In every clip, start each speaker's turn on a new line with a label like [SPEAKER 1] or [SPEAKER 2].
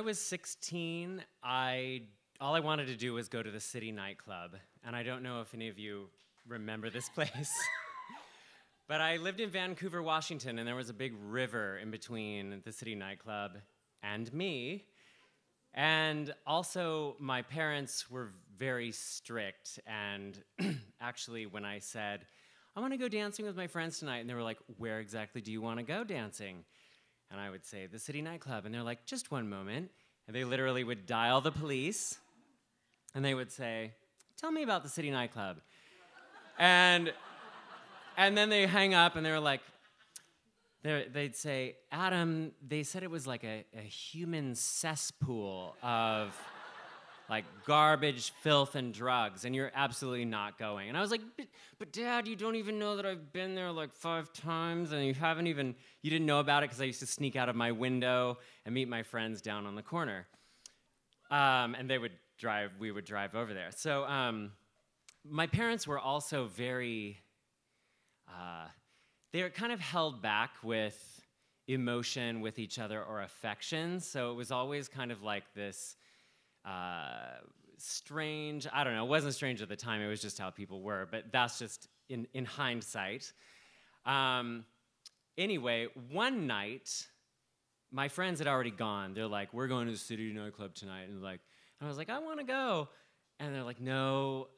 [SPEAKER 1] was 16, all I wanted to do was go to the city nightclub. And I don't know if any of you remember this place. But I lived in Vancouver, Washington, and there was a big river in between the city nightclub and me. And also, my parents were very strict. And actually, when I said, I want to go dancing with my friends tonight, and they were like, where exactly do you want to go dancing? And I would say, the city nightclub. And they're like, just one moment. And they literally would dial the police. And they would say, tell me about the city nightclub. And then they hang up, and they were like, they'd say, Adam, they said it was like a human cesspool of like garbage, filth, and drugs, and you're absolutely not going. And I was like, but Dad, you don't even know that I've been there like 5 times, and you didn't know about it because I used to sneak out of my window and meet my friends down on the corner. And we would drive over there. So my parents were also very, they were kind of held back with emotion with each other or affection. So it was always kind of like this strange, I don't know, it wasn't strange at the time, it was just how people were, but that's just in hindsight. Anyway, one night, my friends had already gone. They're like, we're going to the city nightclub tonight. And I was like, I want to go. And they're like, no,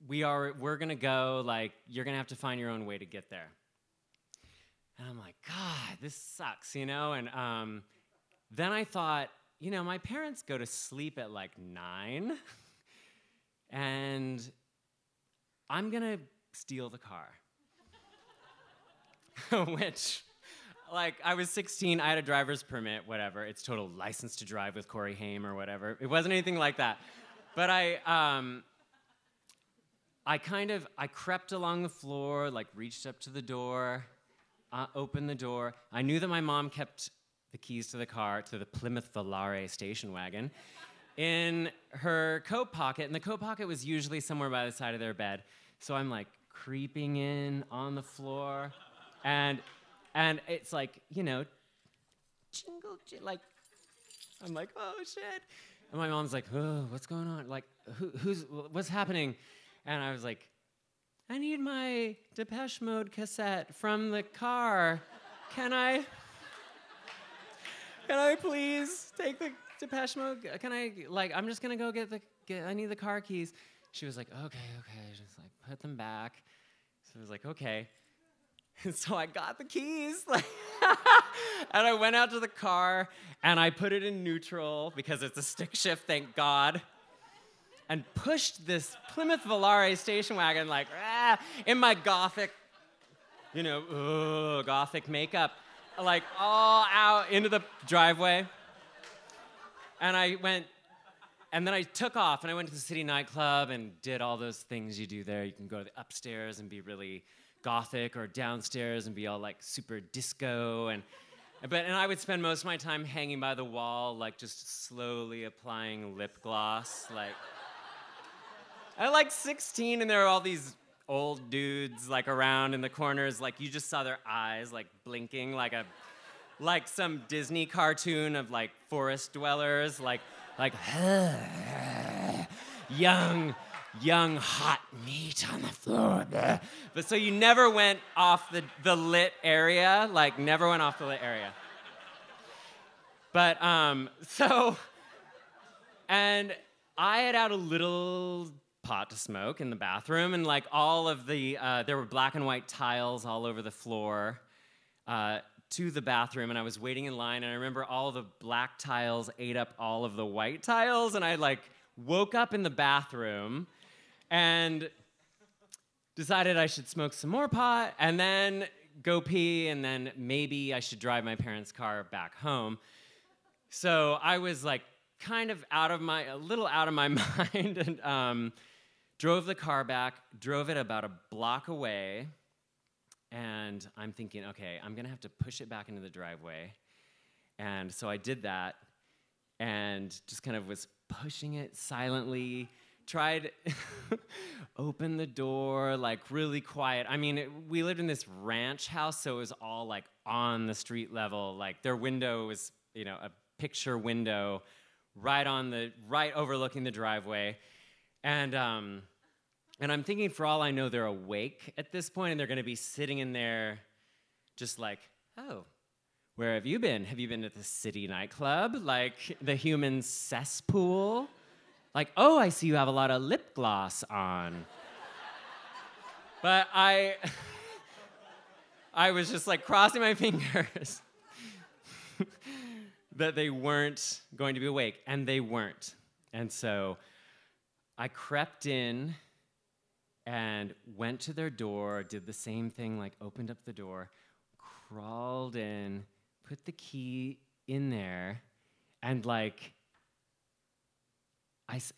[SPEAKER 1] we're gonna go, like, you're gonna have to find your own way to get there. And I'm like, God, this sucks, you know? And then I thought, you know, my parents go to sleep at like 9, and I'm gonna steal the car. Which, like, I was 16, I had a driver's permit, whatever. It's total license to drive with Corey Haim or whatever. It wasn't anything like that. But I crept along the floor, like reached up to the door, opened the door. I knew that my mom kept the keys to the car, to the Plymouth Volare station wagon, in her coat pocket, and the coat pocket was usually somewhere by the side of their bed. So I'm like creeping in on the floor, and it's like, you know, jingle, like, I'm like, oh shit. And my mom's like, oh, what's going on? Like, what's happening? And I was like, I need my Depeche Mode cassette from the car. Can I please take the Depeche Mode? I'm just gonna go I need the car keys. She was like, okay, just like put them back. So I was like, okay. And so I got the keys, and I went out to the car, and I put it in neutral because it's a stick shift, thank God, and pushed this Plymouth Volare station wagon like, in my gothic, you know, gothic makeup, like all out into the driveway. And and then I took off, and I went to the city nightclub and did all those things you do there. You can go to the upstairs and be really gothic, or downstairs and be all like super disco, and I would spend most of my time hanging by the wall, like just slowly applying lip gloss, like. At like 16, and there were all these old dudes like around in the corners, like you just saw their eyes like blinking, like some Disney cartoon of like forest dwellers, like young hot meat on the floor. But so you never went off the lit area, like never went off the lit area. But and I had out a little pot to smoke in the bathroom, and like all of the, there were black and white tiles all over the floor to the bathroom, and I was waiting in line, and I remember all the black tiles ate up all of the white tiles, and I like woke up in the bathroom and decided I should smoke some more pot, and then go pee, and then maybe I should drive my parents' car back home. So I was like kind of a little out of my mind, and drove the car back, drove it about a block away, and I'm thinking, okay, I'm gonna have to push it back into the driveway. And so I did that, and just kind of was pushing it silently, tried open the door, like really quiet. I mean, we lived in this ranch house, so it was all like on the street level, like their window was, you know, a picture window right overlooking the driveway. And I'm thinking, for all I know, they're awake at this point, and they're gonna be sitting in there just like, oh, where have you been? Have you been at the city nightclub? Like the human cesspool? Like, oh, I see you have a lot of lip gloss on. But I was just like crossing my fingers that they weren't going to be awake, and they weren't. And so I crept in and went to their door, did the same thing, like opened up the door, crawled in, put the key in there, and like,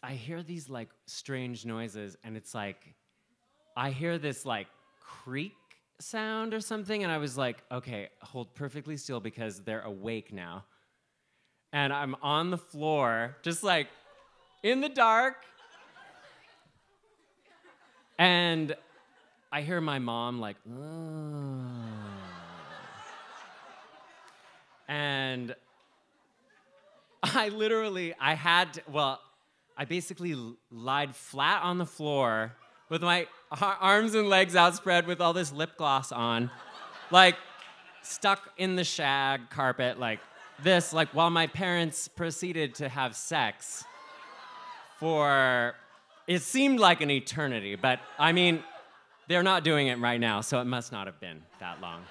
[SPEAKER 1] I hear these like strange noises, and it's like, I hear this like creak sound or something, and I was like, okay, hold perfectly still because they're awake now. And I'm on the floor, just like in the dark, and I hear my mom like, oh. And I basically lied flat on the floor with my arms and legs outspread with all this lip gloss on, like stuck in the shag carpet like this, like while my parents proceeded to have sex for, it seemed like an eternity, but I mean, they're not doing it right now, so it must not have been that long.